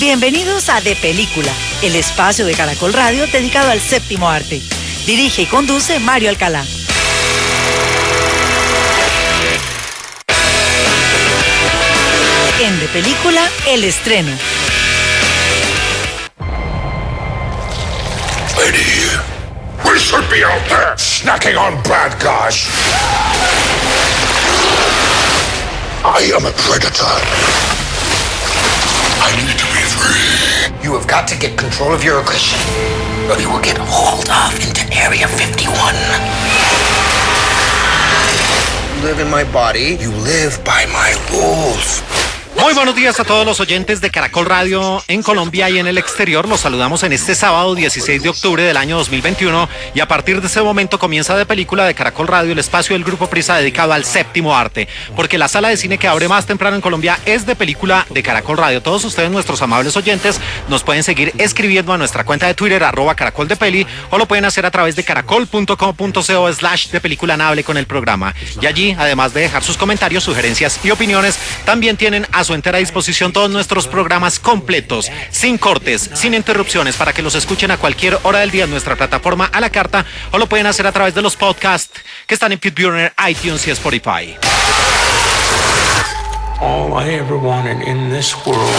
Bienvenidos a De Película, el espacio de Caracol Radio dedicado al séptimo arte. Dirige y conduce Mario Alcalá. En De Película, el estreno. Lady, we should be out there snacking on bad guys. I am a predator. I need to be free. You have got to get control of your aggression, or you will get hauled off into Area 51. You live in my body, you live by my rules. Muy buenos días a todos los oyentes de Caracol Radio en Colombia y en el exterior. Los saludamos en este sábado 16 de octubre del año 2021 y a partir de ese momento comienza De Película de Caracol Radio, el espacio del Grupo Prisa dedicado al séptimo arte, porque la sala de cine que abre más temprano en Colombia es De Película de Caracol Radio. Todos ustedes, nuestros amables oyentes, nos pueden seguir escribiendo a nuestra cuenta de Twitter @caracoldepeli o lo pueden hacer a través de caracol.com.co/depeliculanable con el programa. Y allí, además de dejar sus comentarios, sugerencias y opiniones, también tienen a su entera disposición todos nuestros programas completos, sin cortes, sin interrupciones, para que los escuchen a cualquier hora del día en nuestra plataforma a la carta o lo pueden hacer a través de los podcasts que están en FitBurner, iTunes y Spotify. All I ever wanted in this world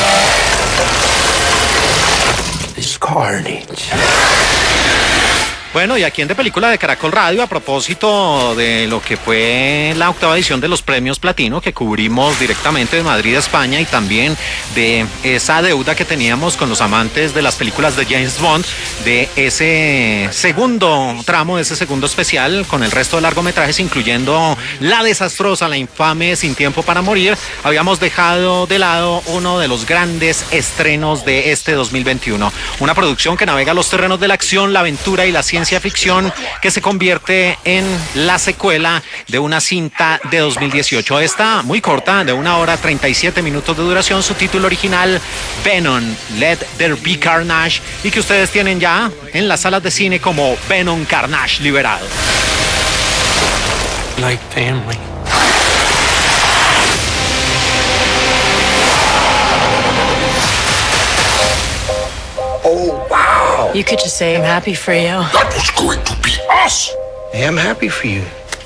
is carnage. Bueno, y aquí en De Película de Caracol Radio, a propósito de lo que fue la octava edición de los premios Platino, que cubrimos directamente de Madrid, España, y también de esa deuda que teníamos con los amantes de las películas de James Bond, de ese segundo tramo, de ese segundo especial, con el resto de largometrajes, incluyendo la desastrosa, la infame Sin Tiempo para Morir, habíamos dejado de lado uno de los grandes estrenos de este 2021. Una producción que navega los terrenos de la acción, la aventura y la ciencia ficción, que se convierte en la secuela de una cinta de 2018. Esta muy corta, de 1 hora 37 minutos de duración, su título original, Venom, Let There Be Carnage, y que ustedes tienen ya en las salas de cine como Venom Carnage Liberado. Like family. Oh, wow. You could just say I'm happy for you. That was going to be us. I am happy for you.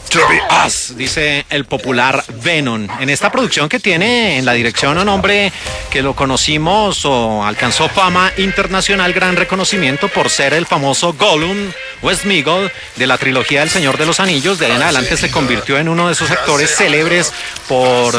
To be us. Dice el popular Venom. En esta producción que tiene en la dirección un hombre que lo conocimos o alcanzó fama internacional, gran reconocimiento por ser el famoso Gollum o Sméagol de la trilogía del Señor de los Anillos. De ahí en adelante se convirtió en uno de esos actores célebres por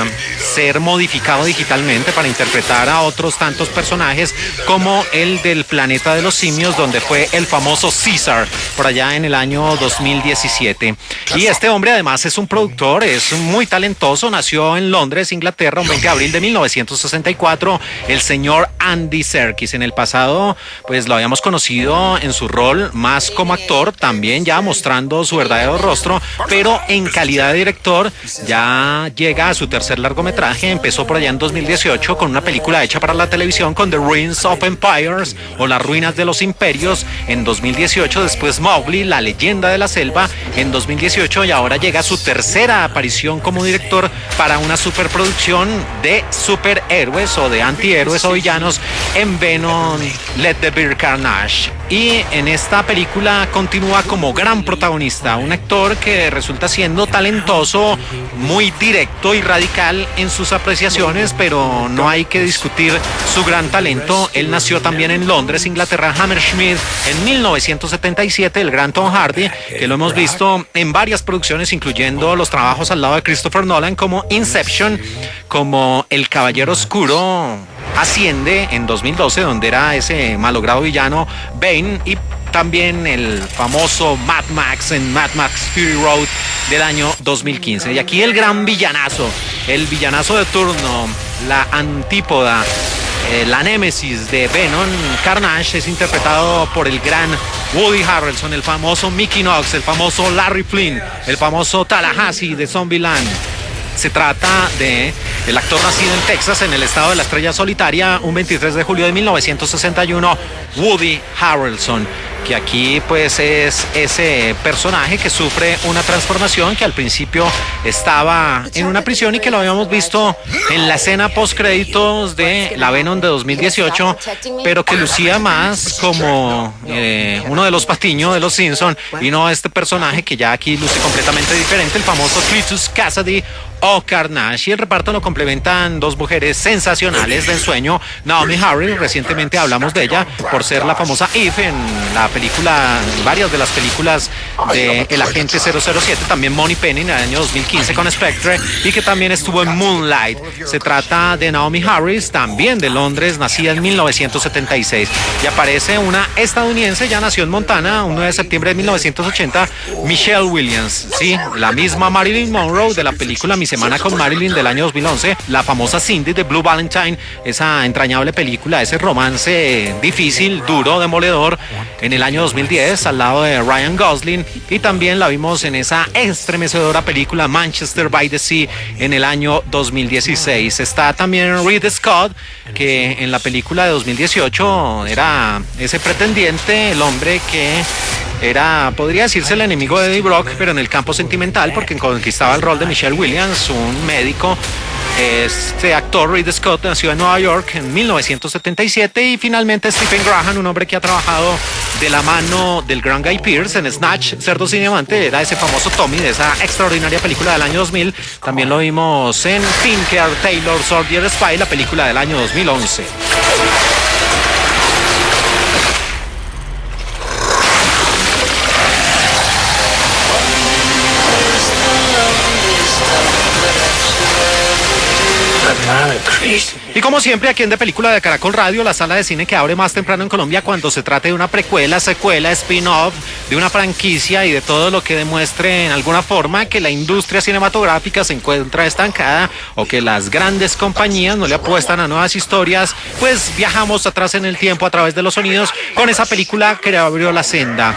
ser modificado digitalmente para interpretar a otros tantos personajes, como el del Planeta de los Simios, donde fue el famoso César por allá en el año 2017. Y este hombre además es un productor, es muy talentoso, nació en Londres, Inglaterra, un 20 de abril de 1964, el señor Andy Serkis. En el pasado pues lo habíamos conocido en su rol más como actor, también ya mostrando su verdadero rostro, pero en calidad de director ya llega a su tercer largometraje. Empezó por allá en 2018 con una película hecha para la televisión con The Ruins of Empires o Las Ruinas de los Imperios en 2018, después Mowgli, La Leyenda de la Selva en 2018, y ahora llega su tercera aparición como director para una superproducción de superhéroes o de antihéroes o villanos en Venom, Let There Be Carnage. Y en esta película continúa como gran protagonista, un actor que resulta siendo talentoso, muy directo y radical en sus apreciaciones, pero no hay que discutir su gran talento. Él nació también en Londres, Inglaterra, Hammersmith, en 1977, el gran Tom Hardy, que lo hemos visto en varias producciones, incluyendo los trabajos al lado de Christopher Nolan, como Inception, como El Caballero Oscuro Asciende en 2012, donde era ese malogrado villano Bane, y también el famoso Mad Max en Mad Max Fury Road del año 2015. Y aquí el gran villanazo, el villanazo de turno, la antípoda, la némesis de Venom Carnage, es interpretado por el gran Woody Harrelson, el famoso Mickey Knox, el famoso Larry Flynn, el famoso Tallahassee de Zombieland. Se trata de el actor nacido en Texas, en el estado de la Estrella Solitaria, un 23 de julio de 1961, Woody Harrelson, que aquí pues es ese personaje que sufre una transformación, que al principio estaba en una prisión y que lo habíamos visto en la escena post créditos de la Venom de 2018, pero que lucía más como uno de los Patiño de los Simpson y no este personaje que ya aquí luce completamente diferente, el famoso Cletus Cassidy o Carnage. Y el reparto lo complementan dos mujeres sensacionales de ensueño. Naomie Harris, recientemente hablamos de ella por ser la famosa Eve en la película, varias de las películas de El Agente 007, también Money Penny en el año 2015 con Spectre, y que también estuvo en Moonlight. Se trata de Naomie Harris, también de Londres, nacida en 1976, y aparece una estadounidense, ya nació en Montana, un 9 de septiembre de 1980, Michelle Williams, sí, la misma Marilyn Monroe de la película Mi Semana con Marilyn del año 2011, la famosa Cindy de Blue Valentine, esa entrañable película, ese romance difícil, duro, demoledor, en el año 2010 al lado de Ryan Gosling, y también la vimos en esa estremecedora película Manchester by the Sea en el año 2016. Está también Ridley Scott, que en la película de 2018 era ese pretendiente, el hombre que era, podría decirse, el enemigo de Eddie Brock, pero en el campo sentimental, porque conquistaba el rol de Michelle Williams, un médico. Este actor Ridley Scott nació en Nueva York en 1977, y finalmente Stephen Graham, un hombre que ha trabajado de la mano del gran Guy Pearce en Snatch, Cerdos y Diamante, era ese famoso Tommy de esa extraordinaria película del año 2000. También lo vimos en Tinker Tailor Soldier Spy, la película del año 2011. Y como siempre, aquí en De Película de Caracol Radio, la sala de cine que abre más temprano en Colombia cuando se trate de una precuela, secuela, spin-off, de una franquicia y de todo lo que demuestre en alguna forma que la industria cinematográfica se encuentra estancada o que las grandes compañías no le apuestan a nuevas historias, pues viajamos atrás en el tiempo a través de los sonidos con esa película que le abrió la senda,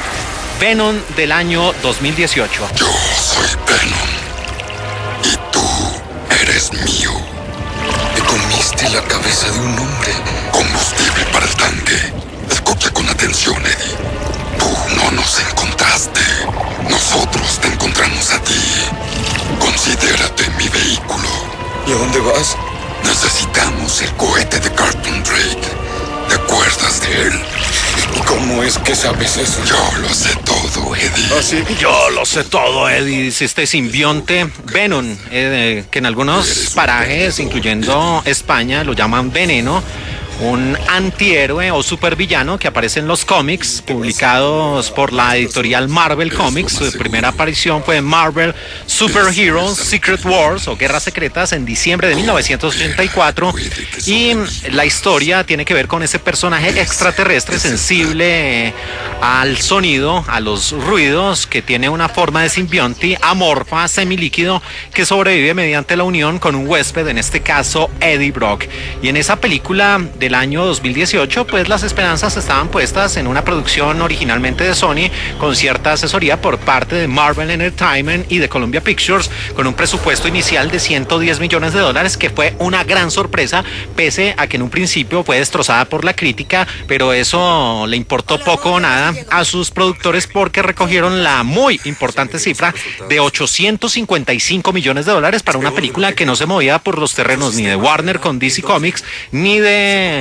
Venom del año 2018. Yo soy Venom y tú eres mío. Te comiste la cabeza de un hombre. Combustible para el tanque. Escucha con atención, Eddie. Tú no nos encontraste. Nosotros te encontramos a ti. Considérate mi vehículo. ¿Y a dónde vas? Necesitamos el cohete de Carlton Drake. ¿Te acuerdas de él? ¿Cómo es que sabes eso? Yo lo sé todo, Eddie. ¿Ah, sí? Yo lo sé todo, Eddie. Dice este simbionte Venom, que en algunos parajes, incluyendo España, lo llaman veneno. Un antihéroe o supervillano que aparece en los cómics publicados por la editorial Marvel Comics. Su primera aparición fue en Marvel Super Heroes Secret Wars o Guerras Secretas en diciembre de 1984, y la historia tiene que ver con ese personaje extraterrestre sensible al sonido, a los ruidos, que tiene una forma de simbionte amorfa, semilíquido, que sobrevive mediante la unión con un huésped, en este caso Eddie Brock. Y en esa película del año 2018, pues las esperanzas estaban puestas en una producción originalmente de Sony, con cierta asesoría por parte de Marvel Entertainment y de Columbia Pictures, con un presupuesto inicial de $110 millones, que fue una gran sorpresa, pese a que en un principio fue destrozada por la crítica, pero eso le importó poco o nada a sus productores, porque recogieron la muy importante cifra de $855 millones para una película que no se movía por los terrenos ni de Warner con DC Comics, ni de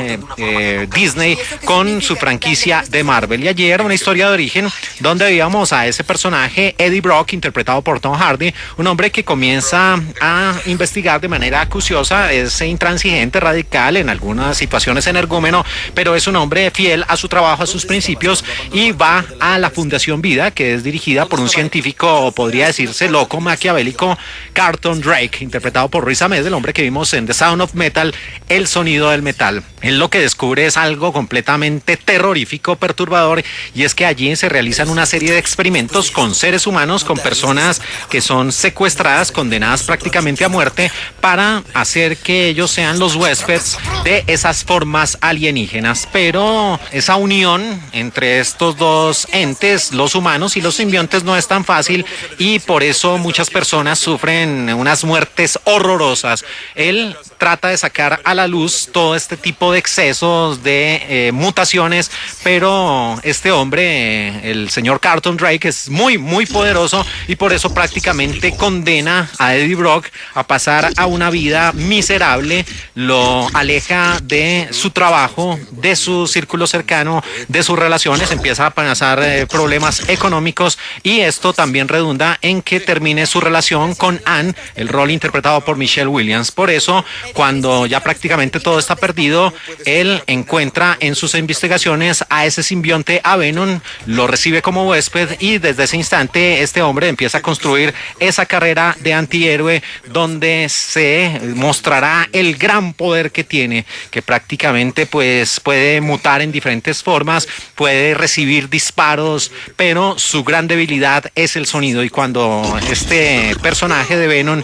Disney con su franquicia de Marvel. Y ayer una historia de origen donde veíamos a ese personaje Eddie Brock, interpretado por Tom Hardy, un hombre que comienza a investigar de manera acuciosa, es intransigente, radical, en algunas situaciones energúmeno, pero es un hombre fiel a su trabajo, a sus principios, y va a la Fundación Vida, que es dirigida por un científico, podría decirse loco, maquiavélico, Carlton Drake, interpretado por Riz Ahmed, el hombre que vimos en The Sound of Metal, El Sonido del Metal. Él lo que descubre es algo completamente terrorífico, perturbador, y es que allí se realizan una serie de experimentos con seres humanos, con personas que son secuestradas, condenadas prácticamente a muerte, para hacer que ellos sean los huéspedes de esas formas alienígenas. Pero esa unión entre estos dos entes, los humanos y los simbiontes, no es tan fácil, y por eso muchas personas sufren unas muertes horrorosas. Él trata de sacar a la luz todo este tipo tipo de excesos, de mutaciones, pero este hombre, el señor Carlton Drake, es muy, muy poderoso y por eso prácticamente condena a Eddie Brock a pasar a una vida miserable, lo aleja de su trabajo, de su círculo cercano, de sus relaciones, empieza a pasar problemas económicos y esto también redunda en que termine su relación con Anne, el rol interpretado por Michelle Williams. Por eso, cuando ya prácticamente todo está perdido, él encuentra en sus investigaciones a ese simbionte, a Venom, lo recibe como huésped y desde ese instante este hombre empieza a construir esa carrera de antihéroe donde se mostrará el gran poder que tiene, que prácticamente pues puede mutar en diferentes formas, puede recibir disparos, pero su gran debilidad es el sonido y cuando este personaje de Venom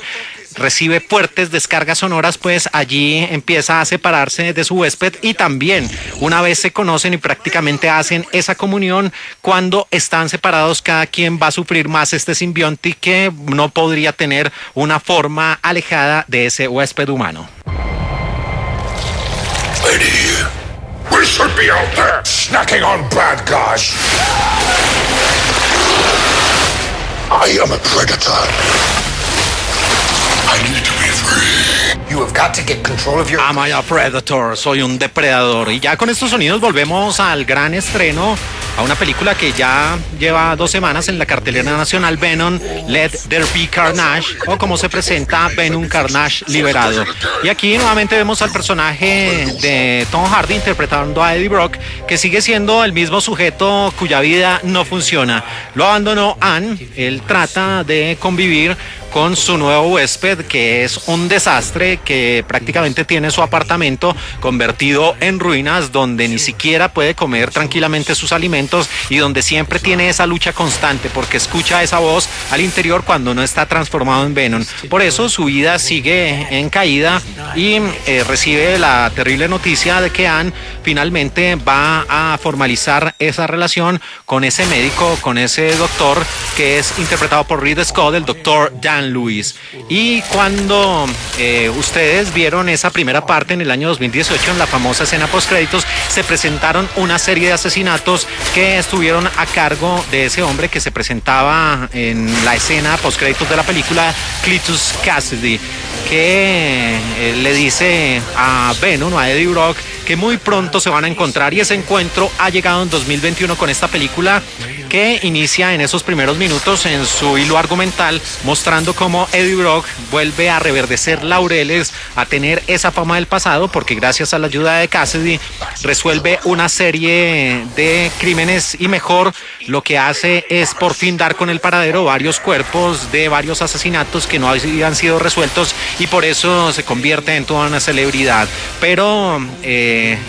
recibe fuertes descargas sonoras, pues allí empieza a separarse de su huésped y también una vez se conocen y prácticamente hacen esa comunión, cuando están separados cada quien va a sufrir más este simbionte que no podría tener una forma alejada de ese huésped humano. Eddie, we should be out there snacking on bad guys. I am a predator. I need to be free. You have got to get control of your... Am I a predator? Soy un depredador. Y ya con estos sonidos volvemos al gran estreno, a una película que ya lleva 2 semanas en la cartelera nacional, Venom, Let There Be Carnage, o como se presenta, Venom Carnage Liberado. Y aquí nuevamente vemos al personaje de Tom Hardy interpretando a Eddie Brock, que sigue siendo el mismo sujeto cuya vida no funciona. Lo abandonó Anne, él trata de convivir con su nuevo huésped, que es un desastre, que prácticamente tiene su apartamento convertido en ruinas, donde ni siquiera puede comer tranquilamente sus alimentos y donde siempre tiene esa lucha constante porque escucha esa voz al interior cuando no está transformado en Venom. Por eso su vida sigue en caída y recibe la terrible noticia de que Anne finalmente va a formalizar esa relación con ese médico, con ese doctor que es interpretado por Ridley Scott, el doctor Dan Lewis. Y cuando ustedes vieron esa primera parte en el año 2018, en la famosa escena postcréditos, se presentaron una serie de asesinatos que estuvieron a cargo de ese hombre que se presentaba en la escena postcréditos de la película, Cletus Cassidy, que le dice a Venom, a Eddie Brock, que muy pronto se van a encontrar, y ese encuentro ha llegado en 2021 con esta película que inicia en esos primeros minutos en su hilo argumental mostrando cómo Eddie Brock vuelve a reverdecer laureles, a tener esa fama del pasado, porque gracias a la ayuda de Cassidy resuelve una serie de crímenes y mejor lo que hace es por fin dar con el paradero varios cuerpos de varios asesinatos que no habían sido resueltos y por eso se convierte en toda una celebridad. Pero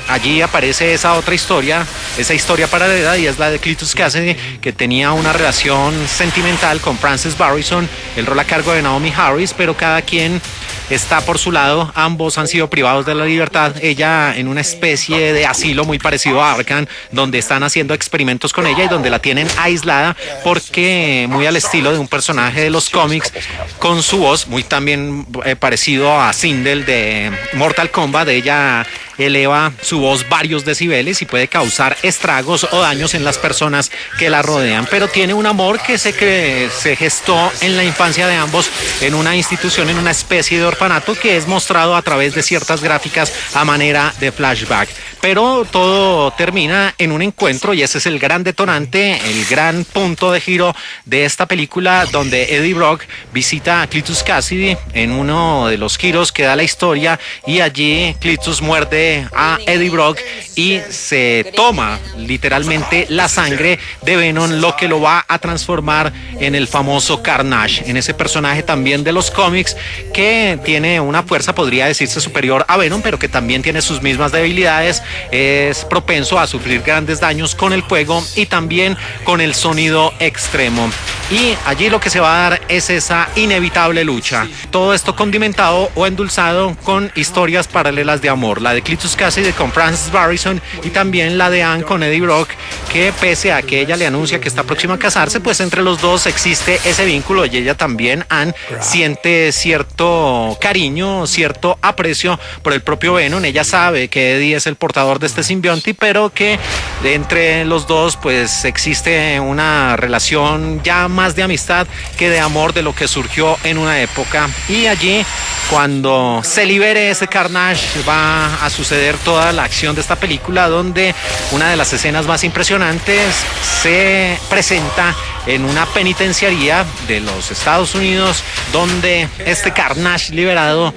allí aparece esa otra historia, esa historia paralela, y es la de Cletus Cassidy, que tenía una relación sentimental con Frances Barrison, el rol a cargo de Naomi Harris, pero cada quien está por su lado, ambos han sido privados de la libertad, ella en una especie de asilo muy parecido a Arkham, donde están haciendo experimentos con ella y donde la tienen aislada porque muy al estilo de un personaje de los cómics, con su voz muy también parecido a Sindel de Mortal Kombat, ella eleva su voz varios decibeles y puede causar estragos o daños en las personas que la rodean, pero tiene un amor que se gestó en la infancia de ambos en una institución, en una especie de orfanato que es mostrado a través de ciertas gráficas a manera de flashback. Pero todo termina en un encuentro y ese es el gran detonante, el gran punto de giro de esta película, donde Eddie Brock visita a Cletus Cassidy en uno de los giros que da la historia y allí Cletus muerde a Eddie Brock y se toma literalmente la sangre de Venom, lo que lo va a transformar en el famoso Carnage, en ese personaje también de los cómics que tiene una fuerza, podría decirse, superior a Venom, pero que también tiene sus mismas debilidades, es propenso a sufrir grandes daños con el fuego y también con el sonido extremo. Y allí lo que se va a dar es esa inevitable lucha. Todo esto condimentado o endulzado con historias paralelas de amor. La de Cletus Cassidy con Frances Barrison y también la de Anne con Eddie Brock, que pese a que ella le anuncia que está próxima a casarse, pues entre los dos existe ese vínculo y ella también, Anne, siente cierto cariño, cierto aprecio por el propio Venom. Ella sabe que Eddie es el portador de este simbionte, pero que entre los dos pues existe una relación ya más de amistad que de amor, de lo que surgió en una época. Y allí, cuando se libere ese Carnage, va a suceder toda la acción de esta película, donde una de las escenas más impresionantes se presenta en una penitenciaría de los Estados Unidos, donde este Carnage liberado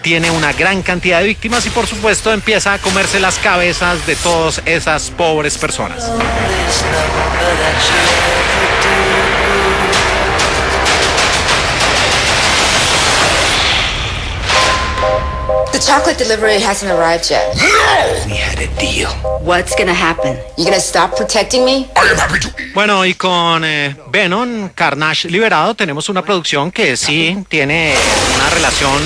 tiene una gran cantidad de víctimas y por supuesto empieza a comerse las cabezas de todas esas pobres personas. The chocolate delivery hasn't arrived yet. No! We had a deal. What's gonna happen? You gonna stop protecting me? I am happy to. Bueno, y con Venom, Carnage liberado, tenemos una producción que sí tiene una relación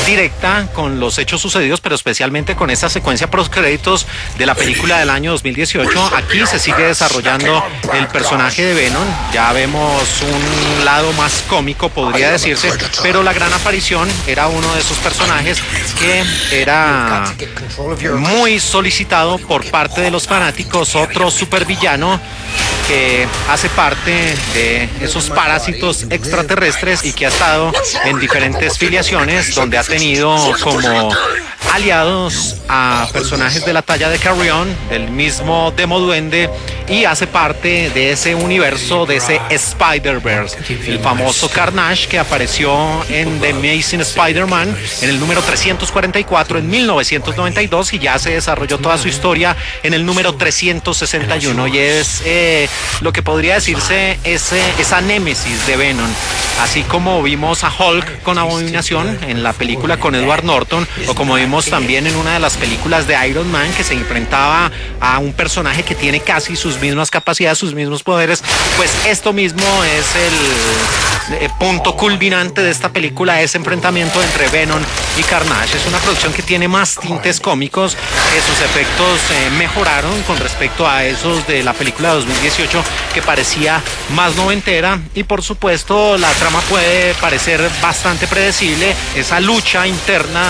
directa con los hechos sucedidos, pero especialmente con esa secuencia postcréditos de la película del año 2018. Aquí se sigue desarrollando el personaje de Venom. Ya vemos un lado más cómico, podría decirse, pero la gran aparición era uno de esos personajes que era muy solicitado por parte de los fanáticos, otro supervillano que hace parte de esos parásitos extraterrestres y que ha estado en diferentes filiaciones, donde ha tenido como aliados a personajes de la talla de Carrion, del mismo Demo Duende, y hace parte de ese universo, de ese Spider-Verse, el famoso Carnage que apareció en The Amazing Spider-Man en el número 344 en 1992 y ya se desarrolló toda su historia en el número 361, y es lo que podría decirse esa némesis de Venom, así como vimos a Hulk con Abominación en la película con Edward Norton, o como vimos también en una de las películas de Iron Man, que se enfrentaba a un personaje que tiene casi sus mismas capacidades, sus mismos poderes. Pues esto mismo es el punto culminante de esta película, ese enfrentamiento entre Venom y Carnage. Es una producción que tiene más tintes cómicos, que sus efectos mejoraron con respecto a esos de la película de 2018, que parecía más noventera, y por supuesto la trama puede parecer bastante predecible, esa lucha interna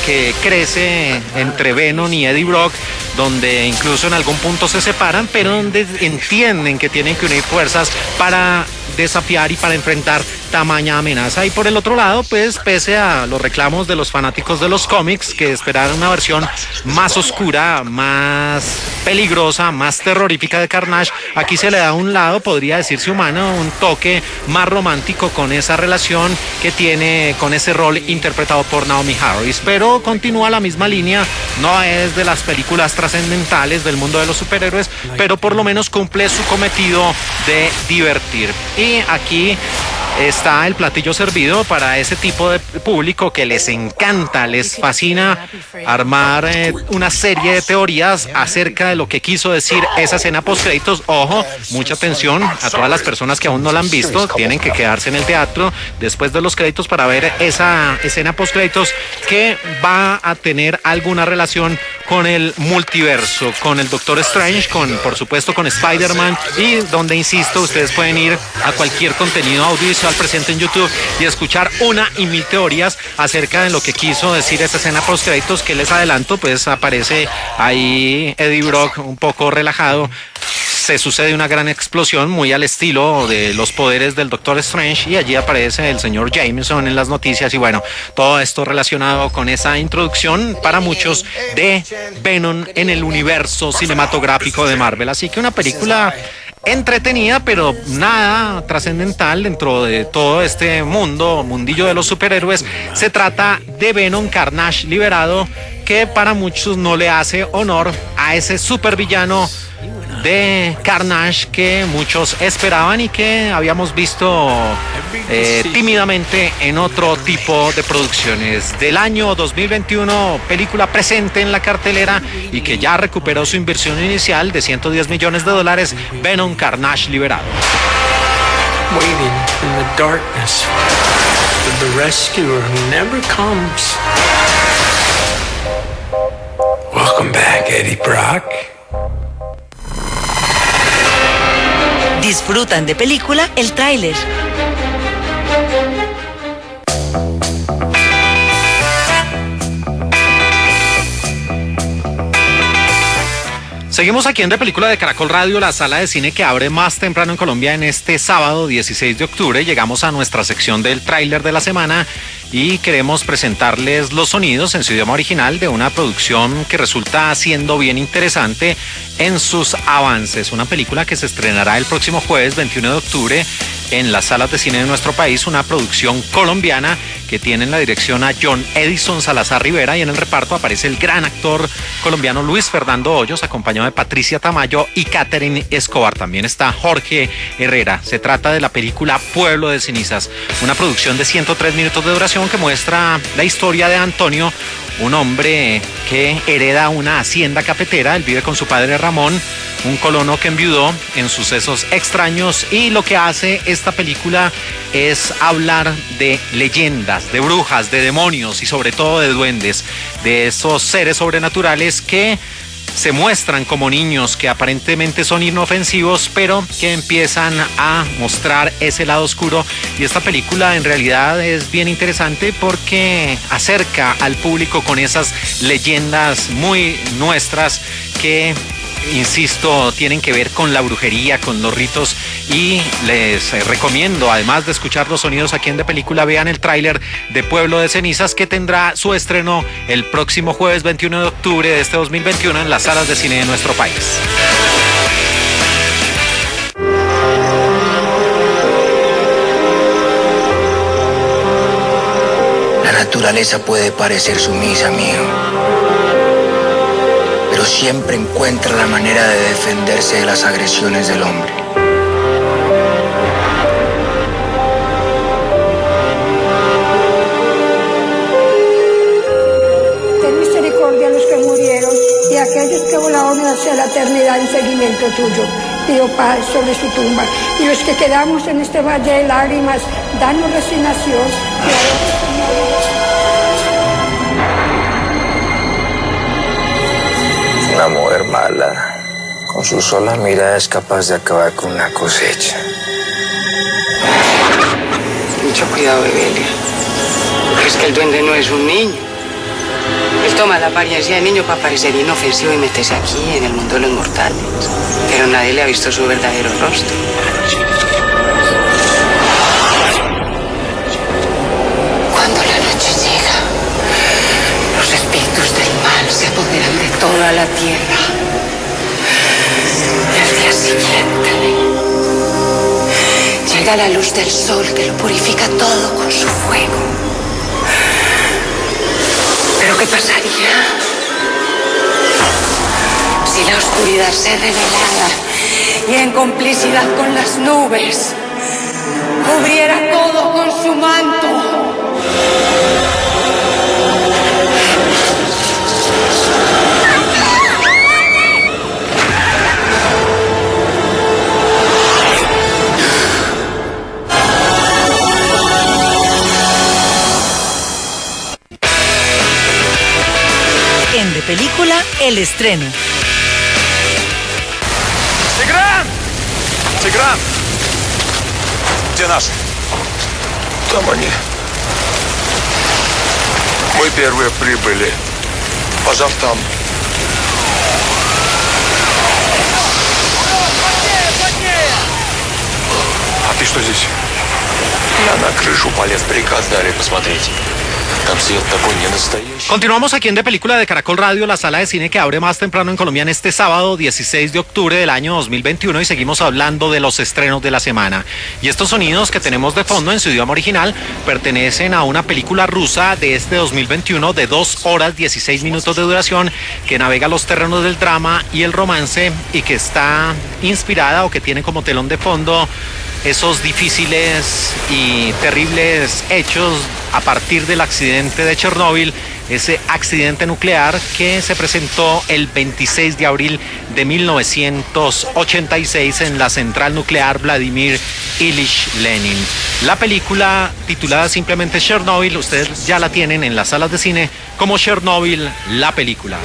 que crece entre Venom y Eddie Brock, donde incluso en algún punto se separan, pero donde entienden que tienen que unir fuerzas para desafiar y para enfrentar tamaña amenaza. Y por el otro lado, pues pese a los reclamos de los fanáticos de los cómics, que esperaban una versión más oscura, más peligrosa, más terrorífica de Carnage, aquí se le da un lado, podría decirse humano, un toque más romántico con esa relación que tiene con ese rol interpretado por Naomie Harris, pero continúa la misma línea, no es de las películas trascendentales del mundo de los superhéroes, pero por lo menos cumple su cometido de divertir. Y aquí está el platillo servido para ese tipo de público que les encanta, les fascina armar una serie de teorías acerca de lo que quiso decir esa escena postcréditos. Ojo, mucha atención a todas las personas que aún no la han visto, tienen que quedarse en el teatro después de los créditos para ver esa escena postcréditos que va a tener alguna relación con el multiverso, con el Doctor Strange, por supuesto con Spider-Man, y donde, insisto, ustedes pueden ir a cualquier contenido audiovisual presente en YouTube y escuchar una y mil teorías acerca de lo que quiso decir esta escena post créditos, que les adelanto, pues aparece ahí Eddie Brock un poco relajado. Se sucede una gran explosión muy al estilo de los poderes del Doctor Strange, y allí aparece el señor Jameson en las noticias, y bueno, todo esto relacionado con esa introducción para muchos de Venom en el universo cinematográfico de Marvel. Así que una película entretenida, pero nada trascendental dentro de todo este mundillo de los superhéroes. Se trata de Venom, Carnage liberado, que para muchos no le hace honor a ese supervillano de Carnage que muchos esperaban y que habíamos visto tímidamente en otro tipo de producciones. Del año 2021, película presente en la cartelera y que ya recuperó su inversión inicial de $110 millones, Venom, Carnage liberado. Waiting in the darkness for the rescuer who never comes. like Eddie Brock. Disfrutan de película el tráiler. Seguimos aquí en De Película de Caracol Radio, la sala de cine que abre más temprano en Colombia en este sábado 16 de octubre. Llegamos a nuestra sección del tráiler de la semana y queremos presentarles los sonidos en su idioma original de una producción que resulta siendo bien interesante en sus avances. Una película que se estrenará el próximo jueves 21 de octubre en las salas de cine de nuestro país, una producción colombiana que tiene en la dirección a John Edison Salazar Rivera y en el reparto aparece el gran actor colombiano Luis Fernando Hoyos, acompañado de Patricia Tamayo y Catherine Escobar. También está Jorge Herrera. Se trata de la película Pueblo de Cenizas, una producción de 103 minutos de duración que muestra la historia de Antonio, un hombre que hereda una hacienda cafetera. Él vive con su padre Ramón, un colono que enviudó en sucesos extraños, y lo que hace esta película es hablar de leyendas, de brujas, de demonios y sobre todo de duendes, de esos seres sobrenaturales que se muestran como niños, que aparentemente son inofensivos, pero que empiezan a mostrar ese lado oscuro. Y esta película en realidad es bien interesante porque acerca al público con esas leyendas muy nuestras que, insisto, tienen que ver con la brujería, con los ritos, y les recomiendo, además de escuchar los sonidos aquí en De Película, vean el tráiler de Pueblo de Cenizas, que tendrá su estreno el próximo jueves 21 de octubre de este 2021 en las salas de cine de nuestro país. La naturaleza puede parecer sumisa, amigo, pero siempre encuentra la manera de defenderse de las agresiones del hombre. Ten misericordia a los que murieron y a aquellos que volaron hacia la eternidad en seguimiento tuyo. Pido paz sobre su tumba, y los que quedamos en este valle de lágrimas, danos resignación y Una mujer mala, con su sola mirada es capaz de acabar con una cosecha. Mucho cuidado, Bebelia. Porque es que el duende no es un niño. Él toma la apariencia de niño para parecer inofensivo y meterse aquí en el mundo de los mortales. Pero nadie le ha visto su verdadero rostro. Cuando la noche llega, los espíritus del mal se apoderan de toda la tierra. Y al día siguiente llega la luz del sol que lo purifica todo con su fuego. ¿Pero qué pasaría si la oscuridad se revelara y en complicidad con las nubes cubriera todo con su manto? En De Película, el estreno. Тигран! Где наш? Там они. Мы первые прибыли. Пожар там. А ты что здесь? Я на крышу полез, приказ дали посмотреть. Там свет такой ненастоящий. Continuamos aquí en De Película de Caracol Radio, la sala de cine que abre más temprano en Colombia en este sábado 16 de octubre del año 2021, y seguimos hablando de los estrenos de la semana. Y estos sonidos que tenemos de fondo en su idioma original pertenecen a una película rusa de este 2021 de 2 horas 16 minutos de duración, que navega los terrenos del drama y el romance, y que está inspirada, o que tiene como telón de fondo, esos difíciles y terribles hechos a partir del accidente de Chernóbil, ese accidente nuclear que se presentó el 26 de abril de 1986 en la central nuclear Vladimir Ilich Lenin. La película, titulada simplemente Chernóbil, ustedes ya la tienen en las salas de cine como Chernóbil, la película.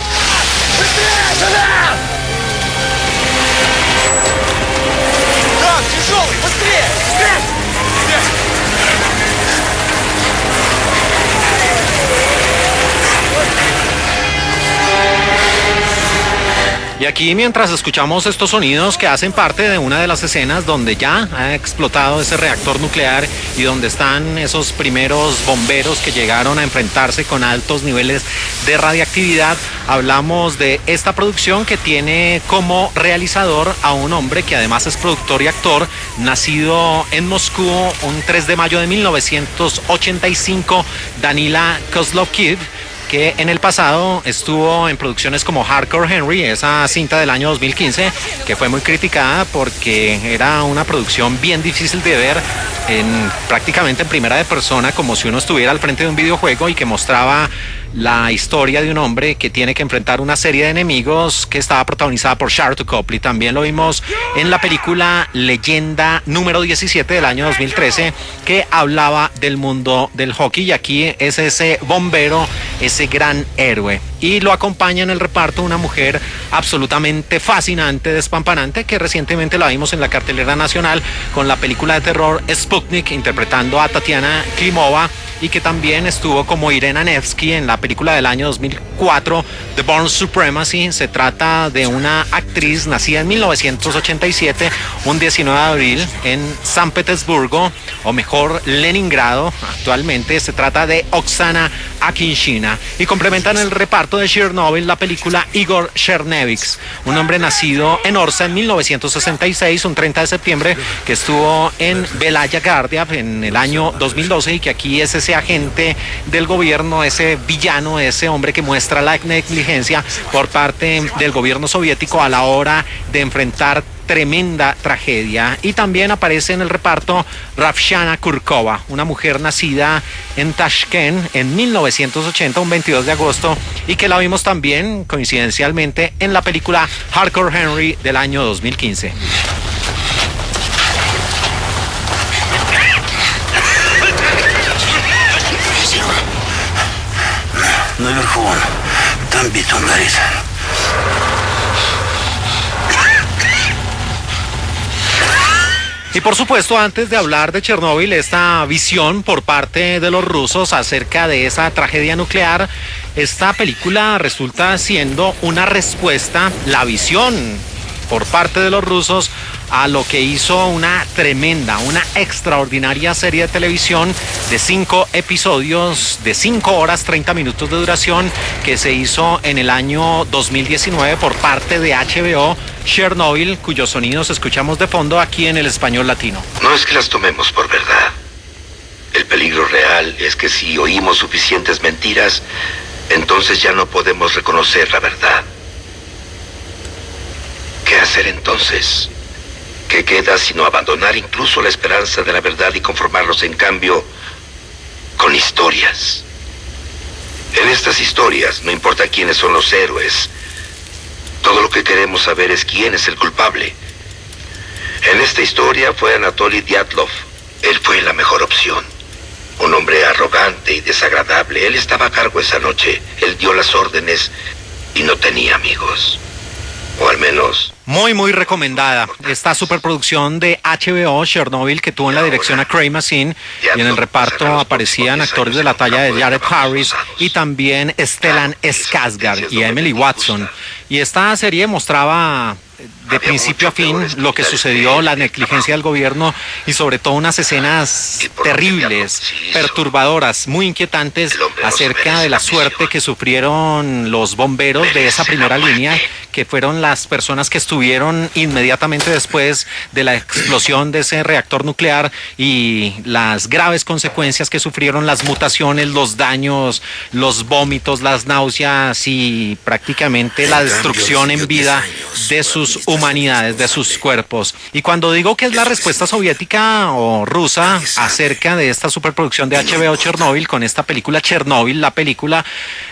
Y aquí, mientras escuchamos estos sonidos que hacen parte de una de las escenas donde ya ha explotado ese reactor nuclear y donde están esos primeros bomberos que llegaron a enfrentarse con altos niveles de radiactividad, hablamos de esta producción que tiene como realizador a un hombre que además es productor y actor, nacido en Moscú un 3 de mayo de 1985, Danila Kozlovkiv, que en el pasado estuvo en producciones como Hardcore Henry, esa cinta del año 2015, que fue muy criticada porque era una producción bien difícil de ver, prácticamente en primera de persona, como si uno estuviera al frente de un videojuego, y que mostraba la historia de un hombre que tiene que enfrentar una serie de enemigos, que estaba protagonizada por Sharlto Copley. También lo vimos en la película Leyenda número 17 del año 2013, que hablaba del mundo del hockey, y aquí es ese bombero, ese gran héroe. Y lo acompaña en el reparto una mujer absolutamente fascinante, despampanante, que recientemente la vimos en la cartelera nacional con la película de terror Sputnik, interpretando a Tatiana Klimova, y que también estuvo como Irena Nevsky en la película del año 2004, The Bourne Supremacy. Se trata de una actriz nacida en 1987, un 19 de abril, en San Petersburgo, o mejor, Leningrado. Actualmente se trata de Oksana Akinshina. Y complementan el reparto de Chernobyl la película Igor Chernevix, un hombre nacido en Orsa en 1966, un 30 de septiembre, que estuvo en Belaya Guardia en el año 2012, y que aquí es ese agente del gobierno, ese villano, ese hombre que muestra la negligencia por parte del gobierno soviético a la hora de enfrentar tremenda tragedia. Y también aparece en el reparto Ravshana Kurkova, una mujer nacida en Tashkent en 1980, un 22 de agosto, y que la vimos también coincidencialmente en la película Hardcore Henry del año 2015. Наверху он. Там бетон горит. Y por supuesto, antes de hablar de Chernóbil, esta visión por parte de los rusos acerca de esa tragedia nuclear, esta película resulta siendo una respuesta, la visión por parte de los rusos, a lo que hizo una tremenda, una extraordinaria serie de televisión de 5 episodios, de 5 horas 30 minutos de duración, que se hizo en el año 2019 por parte de HBO, Chernobyl, cuyos sonidos escuchamos de fondo aquí en el Español Latino. No es que las tomemos por verdad. El peligro real es que si oímos suficientes mentiras, entonces ya no podemos reconocer la verdad. ¿Qué hacer entonces? ¿Qué queda sino abandonar incluso la esperanza de la verdad y conformarnos en cambio con historias? En estas historias no importa quiénes son los héroes. Todo lo que queremos saber es quién es el culpable. En esta historia fue Anatoly Dyatlov. Él fue la mejor opción. Un hombre arrogante y desagradable. Él estaba a cargo esa noche. Él dio las órdenes y no tenía amigos. O al menos... Muy recomendada esta superproducción de HBO, Chernobyl, que tuvo en la dirección a Craig Mazin, y en el reparto aparecían actores de la talla de Jared Harris y también Stellan Skarsgård y Emily Watson. Y esta serie mostraba de principio a fin lo que sucedió, la negligencia del gobierno, y sobre todo unas escenas terribles, perturbadoras, muy inquietantes acerca de la suerte que sufrieron los bomberos de esa primera línea, que fueron las personas que estuvieron inmediatamente después de la explosión de ese reactor nuclear, y las graves consecuencias que sufrieron, las mutaciones, los daños, los vómitos, las náuseas y prácticamente la destrucción en vida de sus humanidades, de sus cuerpos. Y cuando digo que es la respuesta soviética o rusa acerca de esta superproducción de HBO Chernobyl, con esta película Chernobyl, la película,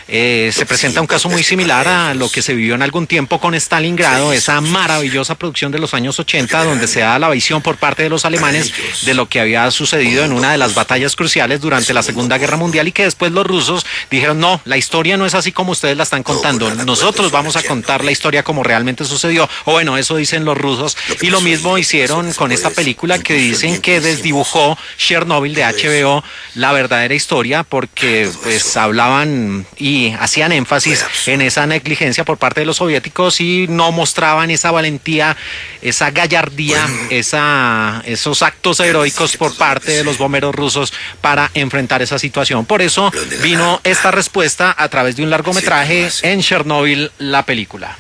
se presenta un caso muy similar a lo que se vivió en algún tiempo con Stalingrado, esa maravillosa producción de los años 80, donde se da la visión por parte de los alemanes de lo que había sucedido en una de las batallas cruciales durante la Segunda Guerra Mundial, y que después los rusos dijeron: no, la historia no es así como ustedes la están contando, nosotros vamos a contar la historia como realmente sucedió. O bueno, eso dicen los rusos, y lo mismo hicieron con esta película, que dicen que desdibujó Chernobyl de HBO la verdadera historia, porque pues hablaban y hacían énfasis en esa negligencia por parte de los soviéticos y no mostraban esa valentía, esa gallardía, esos actos heroicos por parte de los bomberos rusos para enfrentar esa situación. Por eso vino esta respuesta a través de un largometraje en Chernobyl, la película.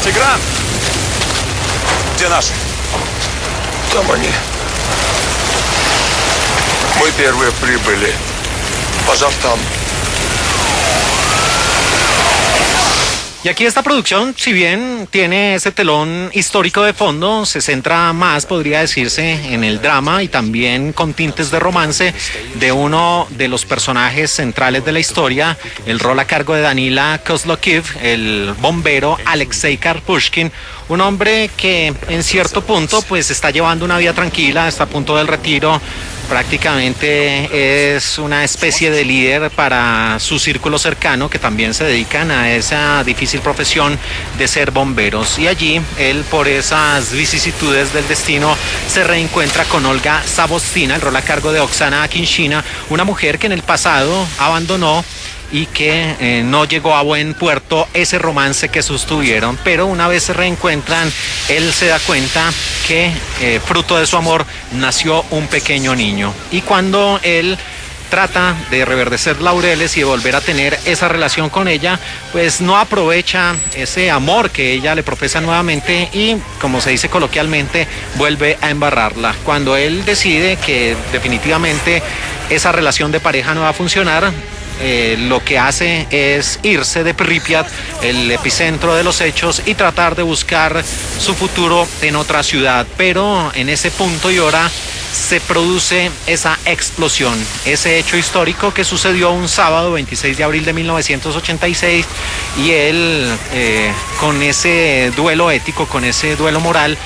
Тигран! Где наши? Там они. Мы первые прибыли. Пожар там. Y aquí esta producción, si bien tiene ese telón histórico de fondo, se centra más, podría decirse, en el drama y también con tintes de romance de uno de los personajes centrales de la historia, el rol a cargo de Danila Kozlokiv, el bombero Alexei Karpushkin, un hombre que en cierto punto pues está llevando una vida tranquila, está a punto del retiro. Prácticamente es una especie de líder para su círculo cercano, que también se dedican a esa difícil profesión de ser bomberos. Y allí él, por esas vicisitudes del destino, se reencuentra con Olga Savostina, el rol a cargo de Oksana Akinshina, una mujer que en el pasado abandonó y que no llegó a buen puerto ese romance que sostuvieron, pero una vez se reencuentran, él se da cuenta que fruto de su amor nació un pequeño niño, y cuando él trata de reverdecer laureles y de volver a tener esa relación con ella, pues no aprovecha ese amor que ella le profesa nuevamente y, como se dice coloquialmente, vuelve a embarrarla. Cuando él decide que definitivamente esa relación de pareja no va a funcionar, lo que hace es irse de Pripyat, el epicentro de los hechos, y tratar de buscar su futuro en otra ciudad. Pero en ese punto y hora se produce esa explosión, ese hecho histórico que sucedió un sábado 26 de abril de 1986, y él con ese duelo ético, con ese duelo moral,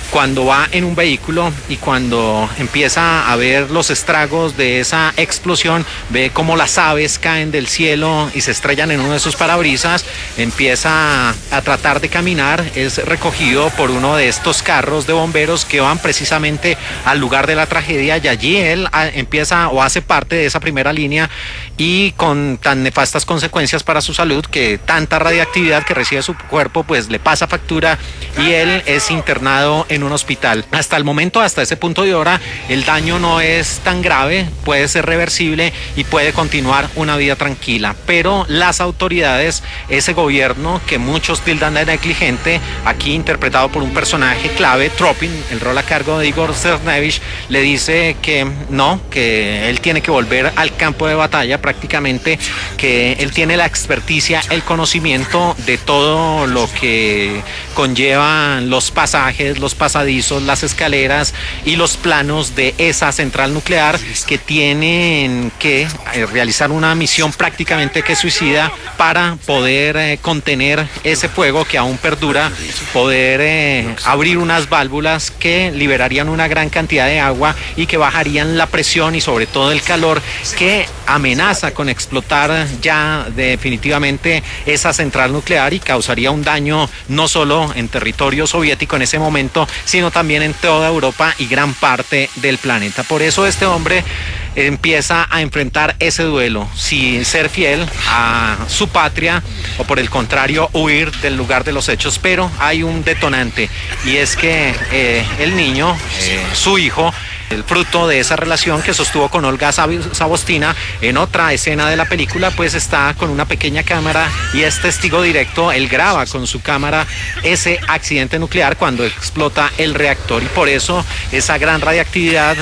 cuando va en un vehículo y cuando empieza a ver los estragos de esa explosión, ve cómo las aves caen del cielo y se estrellan en uno de sus parabrisas, empieza a tratar de caminar, es recogido por uno de estos carros de bomberos que van precisamente al lugar de la tragedia, y allí él empieza o hace parte de esa primera línea, y con tan nefastas consecuencias para su salud, que tanta radiactividad que recibe su cuerpo pues le pasa factura, y él es internado en un hospital. Hasta el momento, hasta ese punto de hora, el daño no es tan grave, puede ser reversible y puede continuar una vida tranquila, pero las autoridades, ese gobierno que muchos tildan de negligente, aquí interpretado por un personaje clave, Tropin, el rol a cargo de Igor Cernevich, le dice que no, que él tiene que volver al campo de batalla prácticamente, que él tiene la experticia, el conocimiento de todo lo que conllevan los pasajes, los pasadizos, las escaleras y los planos de esa central nuclear, que tienen que realizar una misión prácticamente que suicida para poder contener ese fuego que aún perdura, poder abrir unas válvulas que liberarían una gran cantidad de agua y que bajarían la presión y sobre todo el calor que amenaza con explotar ya definitivamente esa central nuclear, y causaría un daño no solo en territorio soviético en ese momento, sino también en toda Europa y gran parte del planeta. Por eso este hombre empieza a enfrentar ese duelo, si ser fiel a su patria o por el contrario huir del lugar de los hechos. Pero hay un detonante, y es que el niño, su hijo, el fruto de esa relación que sostuvo con Olga Savostina, en otra escena de la película, pues está con una pequeña cámara y es testigo directo. Él graba con su cámara ese accidente nuclear cuando explota el reactor, y por eso esa gran radiactividad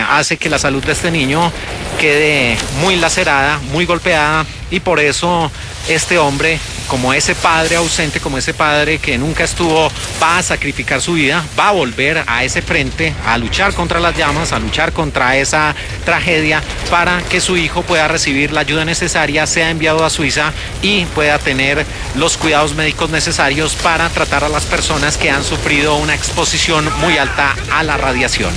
hace que la salud de este niño quede muy lacerada, muy golpeada, y por eso este hombre como ese padre ausente, como ese padre que nunca estuvo, va a sacrificar su vida, va a volver a ese frente, a luchar contra las llamas, a luchar contra esa tragedia para que su hijo pueda recibir la ayuda necesaria, sea enviado a Suiza y pueda tener los cuidados médicos necesarios para tratar a las personas que han sufrido una exposición muy alta a la radiación.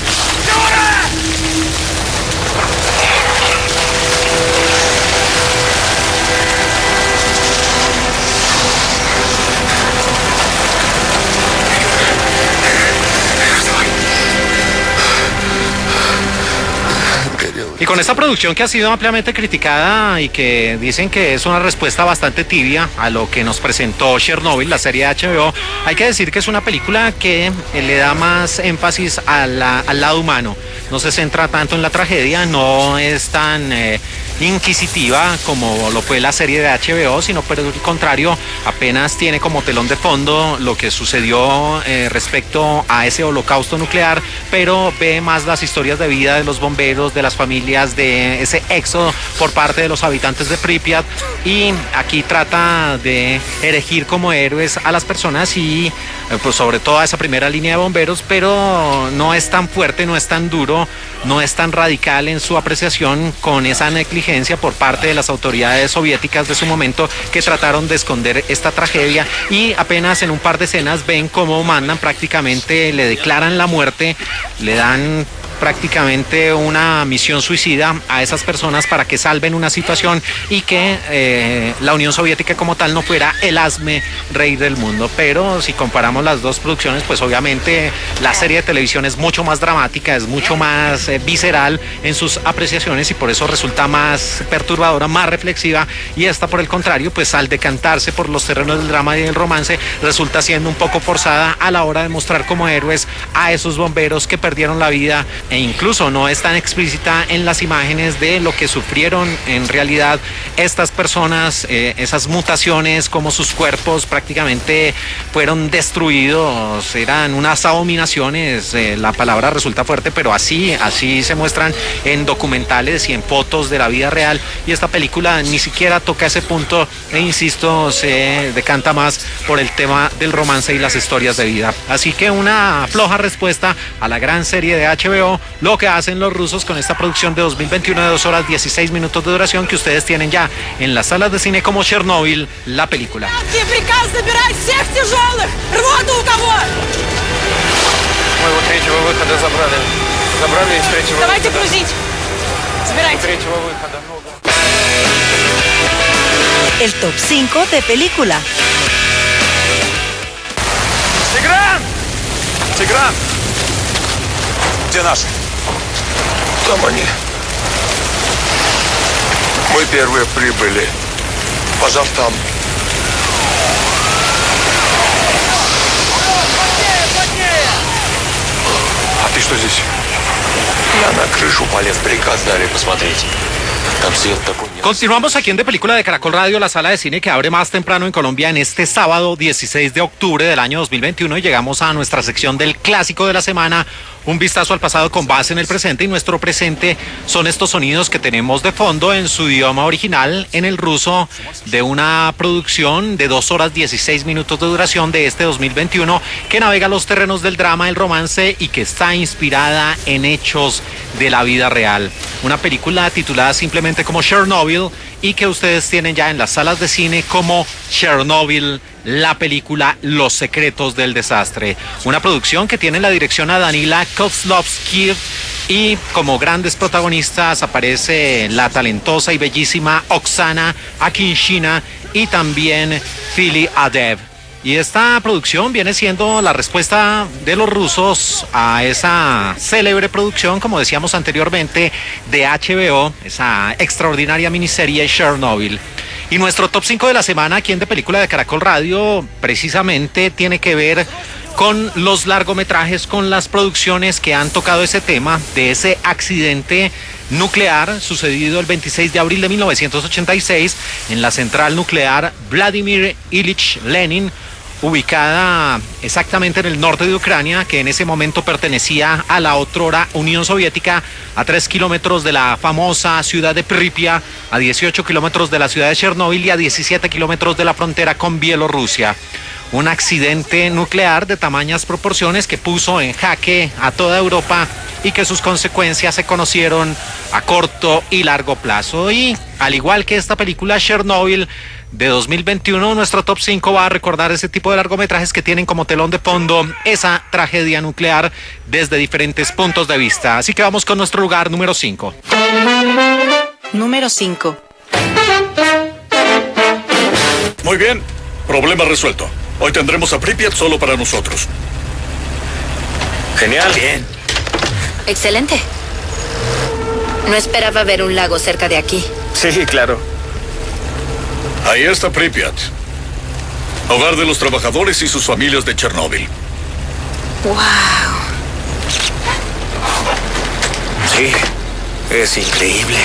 Y con esta producción que ha sido ampliamente criticada y que dicen que es una respuesta bastante tibia a lo que nos presentó Chernobyl, la serie de HBO, hay que decir que es una película que le da más énfasis al lado humano. No se centra tanto en la tragedia, no es tan inquisitiva como lo fue la serie de HBO, sino por el contrario, apenas tiene como telón de fondo lo que sucedió respecto a ese holocausto nuclear, pero ve más las historias de vida de los bomberos, de las familias, de ese éxodo por parte de los habitantes de Pripyat, y aquí trata de erigir como héroes a las personas y pues sobre todo a esa primera línea de bomberos, pero no es tan fuerte, no es tan duro, no es tan radical en su apreciación con esa negligencia por parte de las autoridades soviéticas de su momento, que trataron de esconder esta tragedia, y apenas en un par de escenas ven cómo mandan prácticamente, le declaran la muerte, le dan prácticamente una misión suicida a esas personas para que salven una situación y que la Unión Soviética como tal no fuera el hazme reír del mundo. Pero si comparamos las dos producciones, pues obviamente la serie de televisión es mucho más dramática, es mucho más visceral en sus apreciaciones y por eso resulta más perturbadora, más reflexiva, y esta por el contrario, pues al decantarse por los terrenos del drama y del romance, resulta siendo un poco forzada a la hora de mostrar como héroes a esos bomberos que perdieron la vida, e incluso no es tan explícita en las imágenes de lo que sufrieron en realidad estas personas, esas mutaciones, como sus cuerpos prácticamente fueron destruidos, eran unas abominaciones, la palabra resulta fuerte, pero así se muestran en documentales y en fotos de la vida real, y esta película ni siquiera toca ese punto e insisto, se decanta más por el tema del romance y las historias de vida. Así que una floja respuesta a la gran serie de HBO, lo que hacen los rusos con esta producción de 2021 de 2 horas 16 minutos de duración que ustedes tienen ya en las salas de cine como Chernobyl, la película. El top 5 de película. Тигран! Где наши? Там они. Мы первые прибыли. Пожар там. А ты что здесь? Я на крышу полез, приказ дали посмотреть. Там свет такой. Continuamos aquí en De Película de Caracol Radio, la sala de cine que abre más temprano en Colombia en este sábado 16 de octubre del año 2021, y llegamos a nuestra sección del clásico de la semana, un vistazo al pasado con base en el presente, y nuestro presente son estos sonidos que tenemos de fondo en su idioma original, en el ruso, de una producción de 2 horas 16 minutos de duración de este 2021, que navega los terrenos del drama, el romance y que está inspirada en hechos de la vida real. Una película titulada simplemente como Chernobyl, y que ustedes tienen ya en las salas de cine como Chernobyl, la película Los secretos del desastre. Una producción que tiene la dirección a Danila Kozlovsky, y como grandes protagonistas aparece la talentosa y bellísima Oksana Akinshina y también Fili Adev. Y esta producción viene siendo la respuesta de los rusos a esa célebre producción, como decíamos anteriormente, de HBO, esa extraordinaria miniserie Chernobyl. Y nuestro top 5 de la semana aquí en De Película de Caracol Radio precisamente tiene que ver con los largometrajes, con las producciones que han tocado ese tema de ese accidente nuclear sucedido el 26 de abril de 1986 en la central nuclear Vladimir Ilich Lenin, ubicada exactamente en el norte de Ucrania, que en ese momento pertenecía a la otrora Unión Soviética, a 3 kilómetros de la famosa ciudad de Pripyat, a 18 kilómetros de la ciudad de Chernóbil y a 17 kilómetros de la frontera con Bielorrusia. Un accidente nuclear de tamañas proporciones que puso en jaque a toda Europa y que sus consecuencias se conocieron a corto y largo plazo. Y al igual que esta película Chernobyl de 2021, nuestro top 5 va a recordar ese tipo de largometrajes que tienen como telón de fondo esa tragedia nuclear desde diferentes puntos de vista. Así que vamos con nuestro lugar número 5. Número 5. Muy bien, problema resuelto. Hoy tendremos a Pripyat solo para nosotros. Genial. Bien. Excelente. No esperaba ver un lago cerca de aquí. Sí, claro. Ahí está Pripyat, hogar de los trabajadores y sus familias de Chernóbil. ¡Wow! Sí, es increíble.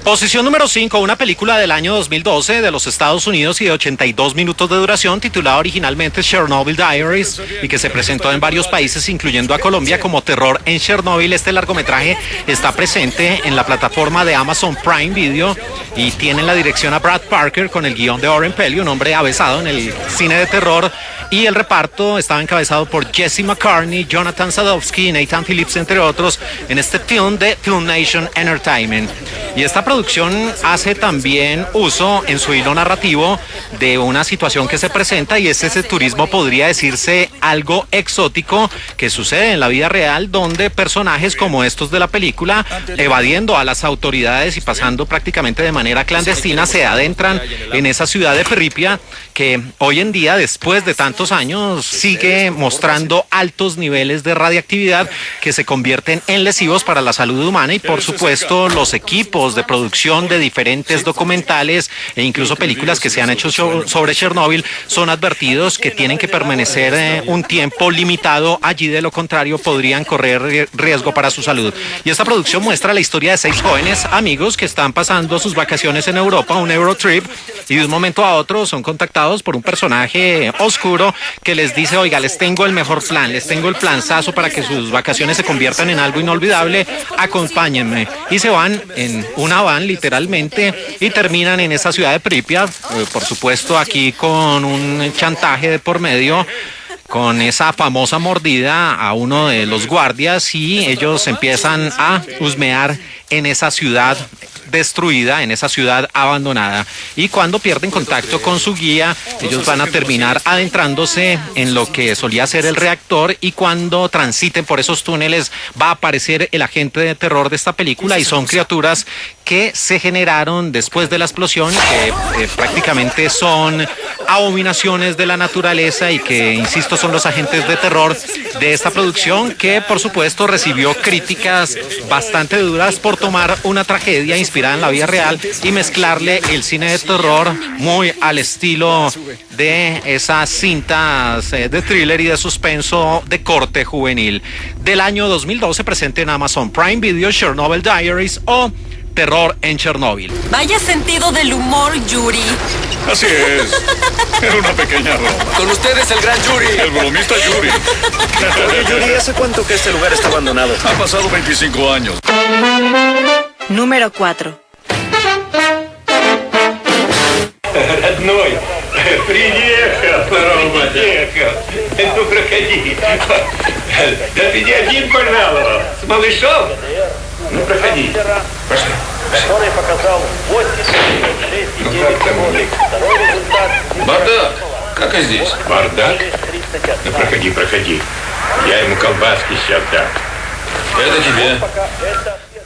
Posición número 5, una película del año 2012 de los Estados Unidos y de 82 minutos de duración, titulada originalmente Chernobyl Diaries y que se presentó en varios países, incluyendo a Colombia, como Terror en Chernobyl. Este largometraje está presente en la plataforma de Amazon Prime Video y tiene en la dirección a Brad Parker con el guión de Oren Peli, un hombre avesado en el cine de terror, y el reparto estaba encabezado por Jesse McCartney, Jonathan Sadowski y Nathan Phillips, entre otros, en este film de Film Nation Entertainment. Y esta producción hace también uso en su hilo narrativo de una situación que se presenta, y es ese turismo, podría decirse algo exótico, que sucede en la vida real, donde personajes como estos de la película, evadiendo a las autoridades y pasando prácticamente de manera clandestina, se adentran en esa ciudad de Pripyat, que hoy en día, después de tantos años, sigue mostrando altos niveles de radiactividad que se convierten en lesivos para la salud humana. Y por supuesto, los equipos de producción de diferentes documentales e incluso películas que se han hecho sobre Chernobyl son advertidos que tienen que permanecer un tiempo limitado allí, de lo contrario podrían correr riesgo para su salud. Y esta producción muestra la historia de 6 jóvenes amigos que están pasando sus vacaciones en Europa, un Eurotrip, y de un momento a otro son contactados por un personaje oscuro que les dice: oiga, les tengo el mejor plan, les tengo el planzazo para que sus vacaciones se conviertan en algo inolvidable, acompáñenme. Y se van en una van, literalmente, y terminan en esa ciudad de Pripyat, por supuesto aquí con un chantaje de por medio, con esa famosa mordida a uno de los guardias, y ellos empiezan a husmear en esa ciudad destruida, en esa ciudad abandonada. Y cuando pierden contacto con su guía, ellos van a terminar adentrándose en lo que solía ser el reactor, y cuando transiten por esos túneles va a aparecer el agente de terror de esta película, y son criaturas que se generaron después de la explosión, que prácticamente son abominaciones de la naturaleza, y que, insisto, son los agentes de terror de esta producción, que por supuesto recibió críticas bastante duras por tomar una tragedia inspirada en la vida real y mezclarle el cine de terror muy al estilo de esas cintas de thriller y de suspenso de corte juvenil. Del año 2012, presente en Amazon Prime Video, Chernobyl Diaries o Terror en Chernóbil. Vaya sentido del humor, Yuri. Así es. Era una pequeña broma. Con ustedes el gran Yuri. El bromista Yuri. Oye, Yuri, ¿hace cuánto que este lugar está abandonado? Ha pasado 25 años. Número 4. Родной, приехал, приехал. Ну, проходи. Да ты не один пожаловал. С малышом? Ну, проходи. Пошли. Который показал 86,9. Второй результат. Бардак. Как и здесь? Бардак? Ну, проходи, проходи. Я ему колбаски сейчас дам. Это тебе.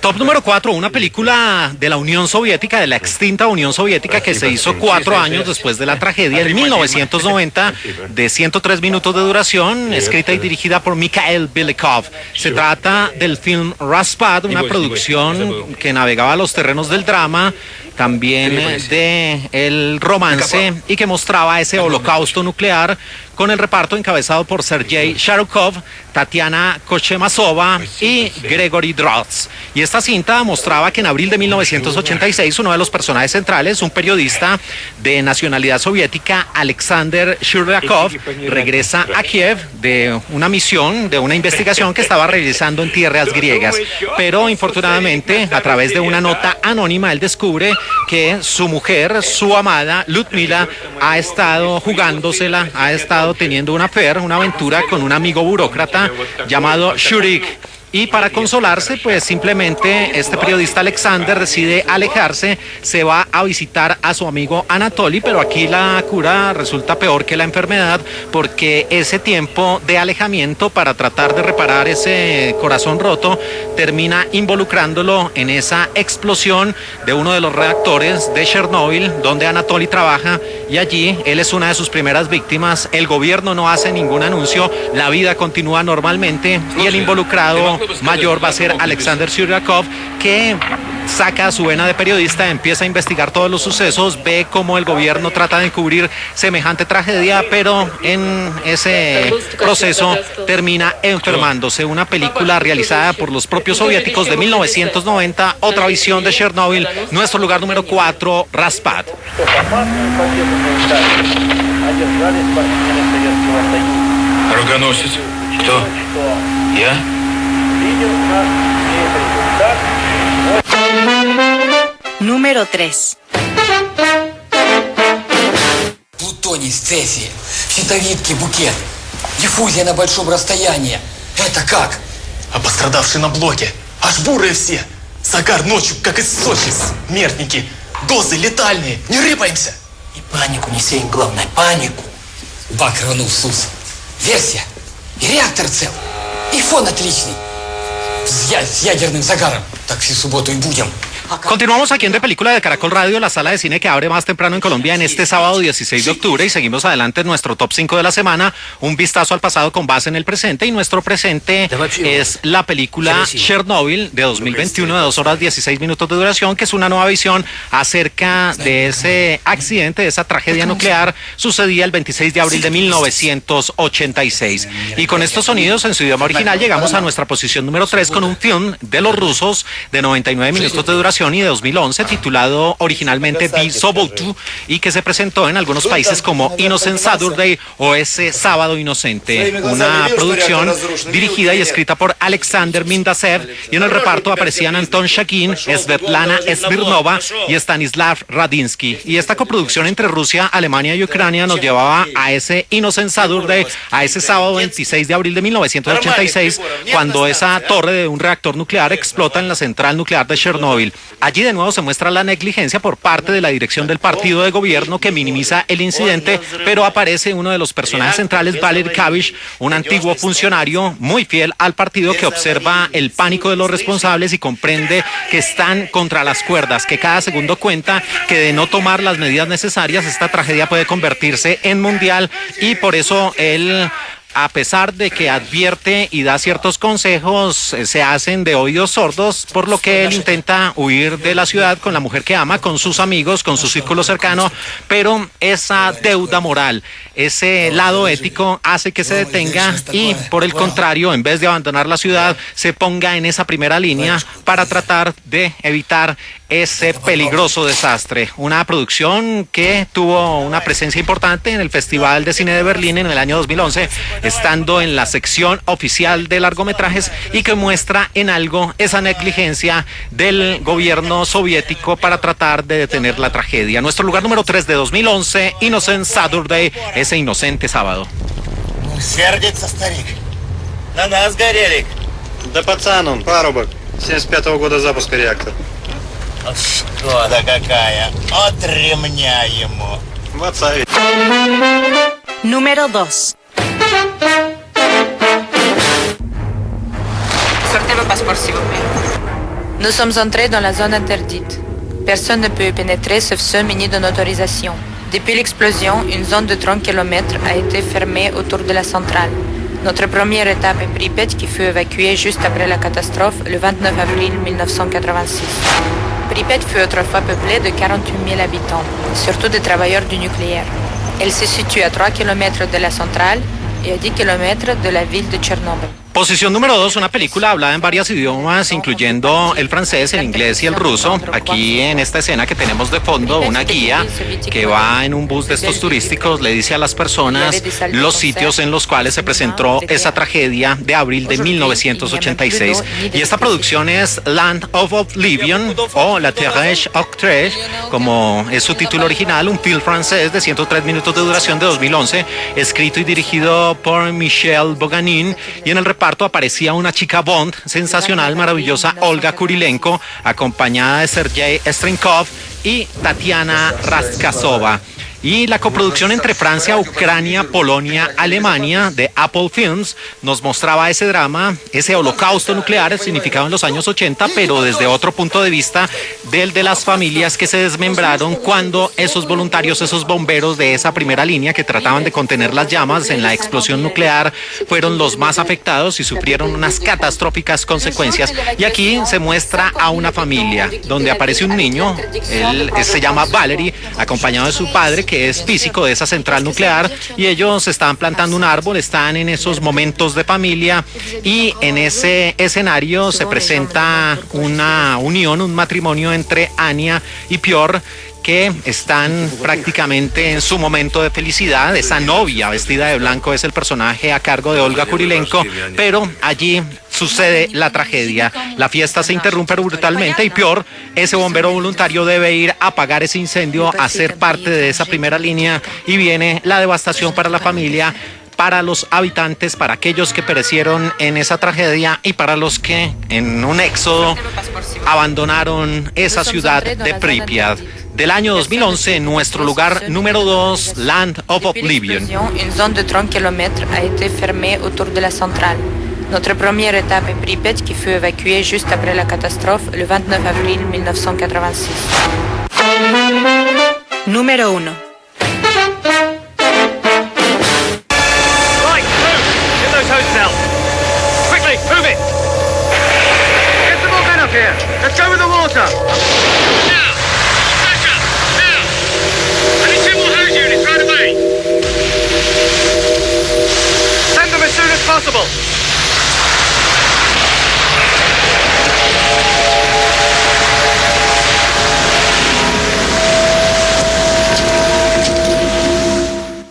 Top número 4, una película de la Unión Soviética, de la extinta Unión Soviética, que se hizo 4 años después de la tragedia, en 1990, de 103 minutos de duración, escrita y dirigida por Mikhail Belikov. Se trata del film Raspad, una producción que navegaba a los terrenos del drama, también de el romance y que mostraba ese holocausto nuclear con el reparto encabezado por Sergei Sharukhov, Tatiana Kochemasova y Gregory Drozd. Y esta cinta mostraba que en abril de 1986 uno de los personajes centrales, un periodista de nacionalidad soviética, Alexander Shuryakov, regresa a Kiev de una misión, de una investigación que estaba realizando en tierras griegas. Pero infortunadamente, a través de una nota anónima, él descubre que su mujer, su amada Ludmila, ha estado jugándosela, ha estado teniendo una aventura con un amigo burócrata llamado Shurik. Y para consolarse, pues simplemente este periodista Alexander decide alejarse, se va a visitar a su amigo Anatoly, pero aquí la cura resulta peor que la enfermedad, porque ese tiempo de alejamiento para tratar de reparar ese corazón roto termina involucrándolo en esa explosión de uno de los reactores de Chernóbil, donde Anatoly trabaja, y allí él es una de sus primeras víctimas. El gobierno no hace ningún anuncio, la vida continúa normalmente y el involucrado mayor va a ser Alexander Shuryakov, que saca su vena de periodista, empieza a investigar todos los sucesos, ve cómo el gobierno trata de encubrir semejante tragedia, pero en ese proceso termina enfermándose. Una película realizada por los propios soviéticos de 1990, otra visión de Chernóbil, nuestro lugar número 4, Raspad. Рогоносец. Кто? Я? Número 3. Плутоний, цезий, щитовидки, букет. Диффузия на большом расстоянии. Это как? А пострадавшие на блоке. Аж бурые все. Загар ночью, как из Сочи. Смертники. Дозы летальные. Не рыпаемся. И панику не сеем, главное, панику. Бак рванул СУС. Версия. И реактор цел. И фон отличный. С ядерным загаром. Так всю субботу и будем. Continuamos aquí en De Película de Caracol Radio, la sala de cine que abre más temprano en Colombia en este sábado 16 de octubre, y seguimos adelante en nuestro top 5 de la semana, un vistazo al pasado con base en el presente, y nuestro presente es la película Chernóbil de 2021 de 2 horas 16 minutos de duración, que es una nueva visión acerca de ese accidente, de esa tragedia nuclear, sucedía el 26 de abril de 1986. Y con estos sonidos en su idioma original llegamos a nuestra posición número 3 con un film de los rusos de 99 minutos de duración y de 2011, titulado originalmente Be Sobotu, y que se presentó en algunos países como Innocent Saturday o Ese Sábado Inocente, una producción dirigida y escrita por Alexander Mindasev, y en el reparto aparecían Anton Shakin, Svetlana Smirnova y Stanislav Radinsky. Y esta coproducción entre Rusia, Alemania y Ucrania nos llevaba a ese Innocent Saturday, a ese sábado 26 de abril de 1986, cuando esa torre de un reactor nuclear explota en la central nuclear de Chernóbil. Allí de nuevo se muestra la negligencia por parte de la dirección del partido de gobierno, que minimiza el incidente, pero aparece uno de los personajes centrales, Valery Kavish, un antiguo funcionario muy fiel al partido, que observa el pánico de los responsables y comprende que están contra las cuerdas, que cada segundo cuenta, que de no tomar las medidas necesarias esta tragedia puede convertirse en mundial, y por eso él, a pesar de que advierte y da ciertos consejos, se hacen de oídos sordos, por lo que él intenta huir de la ciudad con la mujer que ama, con sus amigos, con su círculo cercano, pero esa deuda moral, ese lado ético hace que se detenga y, por el contrario, en vez de abandonar la ciudad, se ponga en esa primera línea para tratar de evitar ese peligroso desastre. Una producción que tuvo una presencia importante en el Festival de Cine de Berlín en el año 2011, estando en la sección oficial de largometrajes, y que muestra en algo esa negligencia del gobierno soviético para tratar de detener la tragedia. Nuestro lugar número 3 de 2011, Innocent Saturday, ese inocente sábado. Сердится старик. На нас, Горелик. Да пацан он, парубок. 75-го года запуска реактора. Что да какая. От ремня ему. Вот совет. Número 2. Sortez vos passeports, s'il vous plaît. Nous sommes entrés dans la zone interdite. Personne ne peut y pénétrer sauf ceux munis d'une autorisation. Depuis l'explosion, une zone de 30 km a été fermée autour de la centrale. Notre première étape est Pripyat, qui fut évacuée juste après la catastrophe le 29 avril 1986. Pripyat fut autrefois peuplée de 48 000 habitants, surtout des travailleurs du nucléaire. Elle se situe à 3 km de la centrale et à 10 km de la ville de Tchernobyl. Posición número 2, una película hablada en varios idiomas, incluyendo el francés, el inglés y el ruso. Aquí en esta escena que tenemos de fondo, una guía que va en un bus de estos turísticos, le dice a las personas los sitios en los cuales se presentó esa tragedia de abril de 1986. Y esta producción es Land of Oblivion, o La Terre Octrée, como es su título original, un film francés de 103 minutos de duración de 2011, escrito y dirigido por Michel Boganin, y en el reparto aparecía una chica Bond sensacional, maravillosa, Olga Kurilenko, acompañada de Sergei Strenkov y Tatiana Raskasova. Y la coproducción entre Francia, Ucrania, Polonia, Alemania de Apple Films nos mostraba ese drama, ese holocausto nuclear significado en los años 80, pero desde otro punto de vista del de las familias que se desmembraron cuando esos voluntarios, esos bomberos de esa primera línea que trataban de contener las llamas en la explosión nuclear fueron los más afectados y sufrieron unas catastróficas consecuencias. Y aquí se muestra a una familia donde aparece un niño, él se llama Valery, acompañado de su padre, que es físico de esa central nuclear, y ellos están plantando un árbol, están en esos momentos de familia, y en ese escenario se presenta una unión, un matrimonio entre Anya y Piotr, que están prácticamente en su momento de felicidad. Esa novia vestida de blanco es el personaje a cargo de Olga Kurilenko, pero allí sucede la tragedia. La fiesta se interrumpe brutalmente y Piotr, ese bombero voluntario, debe ir a apagar ese incendio, a ser parte de esa primera línea, y viene la devastación para la familia, para los habitantes, para aquellos que perecieron en esa tragedia y para los que en un éxodo abandonaron esa ciudad de Pripyat. Del año 2011, nuestro lugar número 2, Land of Oblivion. Une zone de 30 km a été fermée autour de la centrale. Notre première étape est Pripyat, qui fut évacuée juste après la catastrophe le 29 avril 1986. Número 1. Right, move! Get those hose cells! Quickly, move it! Get some more men up here! Let's go with the water! Now! Back up! Now! I need 2 more hose units right away! Send them as soon as possible!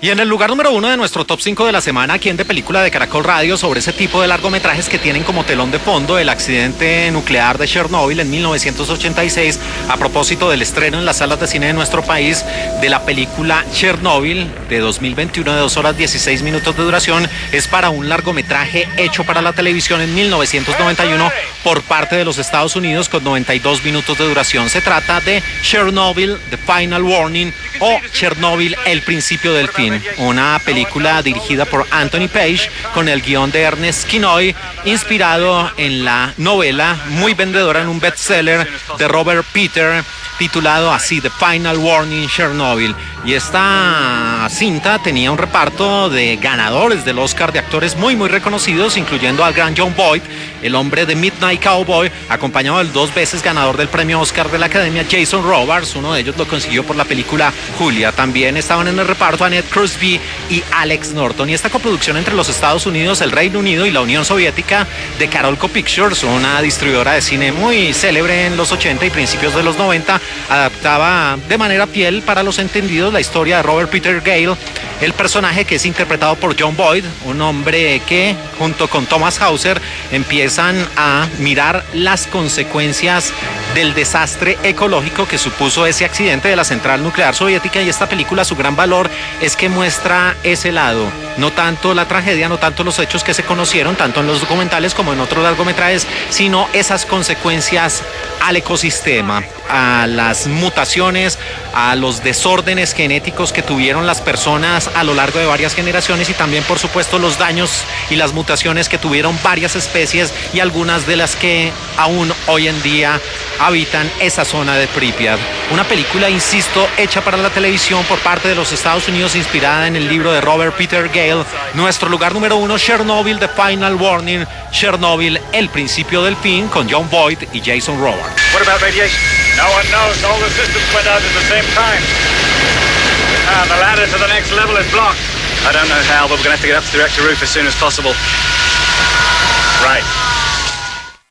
Y en el lugar número 1 de nuestro top 5 de la semana, aquí en De Película de Caracol Radio, sobre ese tipo de largometrajes que tienen como telón de fondo el accidente nuclear de Chernóbil en 1986, a propósito del estreno en las salas de cine de nuestro país de la película Chernóbil de 2021 de 2 horas 16 minutos de duración. Es para un largometraje hecho para la televisión en 1991 por parte de los Estados Unidos, con 92 minutos de duración. Se trata de Chernobyl, The Final Warning, o Chernobyl, El Principio del Fin. Una película dirigida por Anthony Page con el guión de Ernest Kinoy, inspirado en la novela muy vendedora, en un bestseller de Robert Peter, titulado así, The Final Warning, Chernobyl. Y esta cinta tenía un reparto de ganadores del Oscar, de actores muy reconocidos, incluyendo al gran Jon Voight, el hombre de Midnight Cowboy, acompañado del 2 veces ganador del premio Oscar de la Academia, Jason Robards. Uno de ellos lo consiguió por la película Julia. También estaban en el reparto Annette Crosby y Alex Norton. Y esta coproducción entre los Estados Unidos, el Reino Unido y la Unión Soviética, de Carolco Pictures, una distribuidora de cine muy célebre en los 80 y principios de los 90, adaptaba de manera fiel para los entendidos la historia de Robert Peter Gale, el personaje que es interpretado por Jon Voight, un hombre que junto con Thomas Hauser empiezan a mirar las consecuencias del desastre ecológico que supuso ese accidente de la central nuclear soviética. Y esta película, su gran valor es que muestra ese lado, no tanto la tragedia, no tanto los hechos que se conocieron, tanto en los documentales como en otros largometrajes, sino esas consecuencias al ecosistema, a las mutaciones, a los desórdenes genéticos que tuvieron las personas a lo largo de varias generaciones, y también, por supuesto, los daños y las mutaciones que tuvieron varias especies, y algunas de las que aún hoy en día habitan esa zona de Pripyat. Una película, insisto, hecha para la televisión por parte de los Estados Unidos, inspirada en el libro de Robert Peter Gale. Nuestro lugar número 1, Chernobyl, The Final Warning, Chernobyl, El Principio del Fin, con Jon Voight y Jason Robards. What about radiation? No one knows. All the systems went out at the same time. The ladder to the next level is blocked. I don't know how, but we're going to have to get up to the reactor roof as soon as possible. Right.